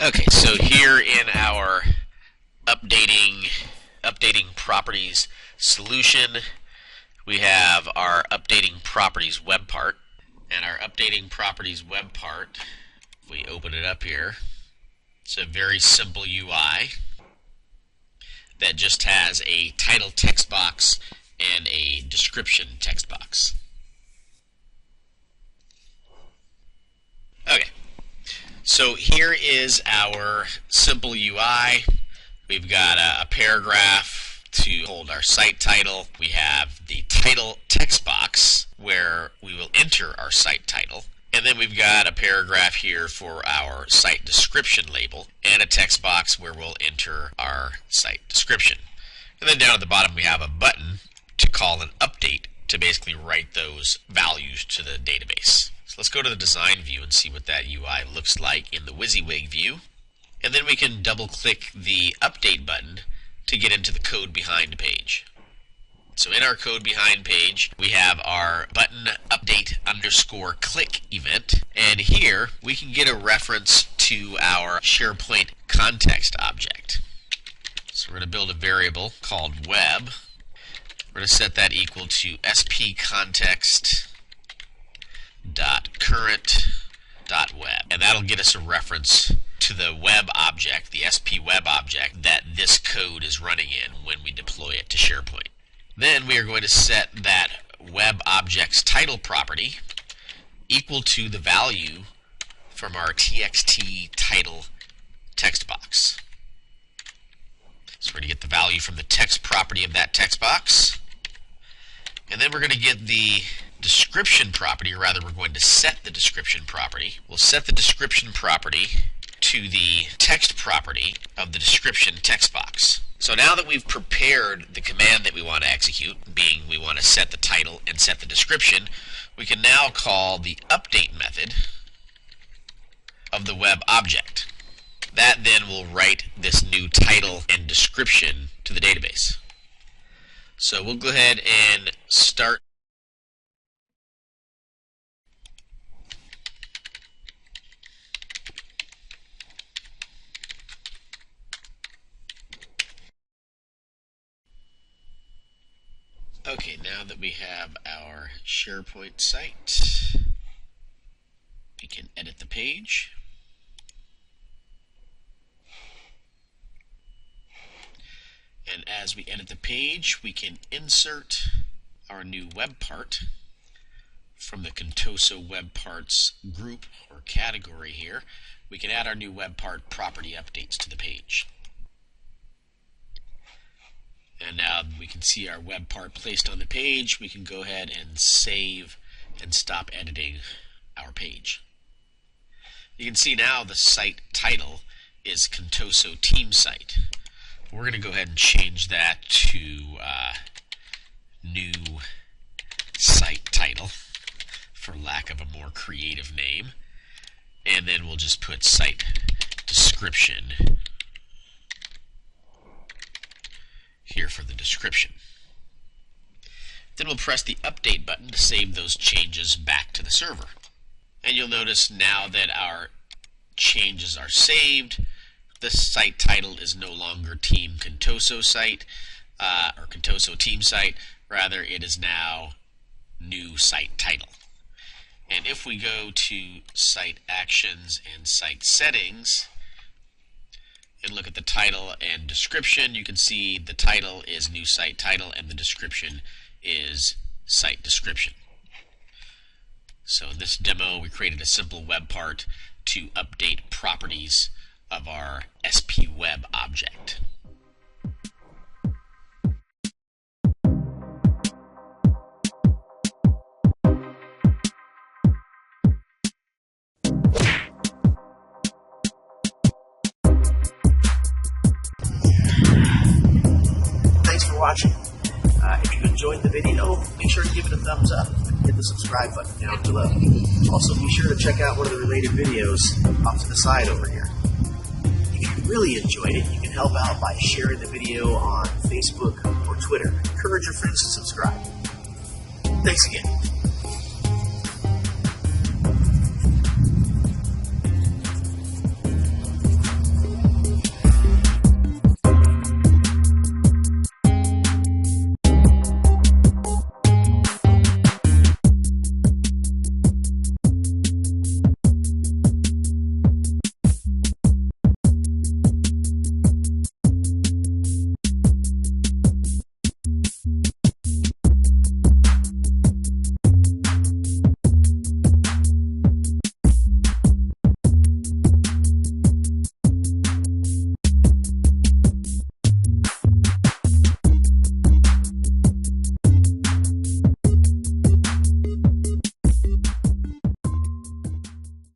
Okay, so here in our updating properties solution, we have our updating properties web part. And our updating properties web part, if we open it up here, it's a very simple UI that just has a title text box and a description text box. Okay, so here is our simple UI. We've got a paragraph to hold our site title. We have the title text box where we will enter our site title. And then we've got a paragraph here for our site description label and a text box where we'll enter our site description. And then down at the bottom we have a button to call an update to basically write those values to the database. So let's go to the design view and see what that UI looks like in the WYSIWYG view. And then we can double click the update button to get into the code behind page. So in our code behind page, we have our button update underscore click event. And here we can get a reference to our SharePoint context object. So we're going to build a variable called web. We're going to set that equal to spcontext.current.web. And that'll get us a reference to the web object, the SPWeb object, that this code is running in when we deploy it to SharePoint. Then we are going to set that web object's title property equal to the value from our txt title text box. So we're going to get the value from the text property of that text box. And then we're going to get the description property, or rather we're going to set the description property. We'll set the description property to the text property of the description text box. So now that we've prepared the command that we want to execute, being we want to set the title and set the description, we can now call the update method of the web object. That then will write this new title and description to the database. So we'll go ahead and start. Okay, now that we have our SharePoint site, we can edit the page. And as we edit the page, we can insert our new web part from the Contoso web parts group or category here. We can add our new web part property updates to the page. And now we can see our web part placed on the page. We can go ahead and save and stop editing our page. You can see now the site title is Contoso Team Site. We're going to go ahead and change that to new site title for lack of a more creative name. And then we'll just put site description here for the description. Then we'll press the update button to save those changes back to the server. And you'll notice now that our changes are saved, the site title is no longer Team Contoso Site, or Contoso Team Site. Rather, it is now new site title. And if we go to Site Actions and Site Settings, and look at the title and description, you can see the title is new site title and the description is site description. So in this demo, we created a simple web part to update properties of our SPWeb object. Watching. If you enjoyed the video, make sure to give it a thumbs up. Hit the subscribe button down below. Also, be sure to check out one of the related videos off to the side over here. If you really enjoyed it, you can help out by sharing the video on Facebook or Twitter. Encourage your friends to subscribe. Thanks again.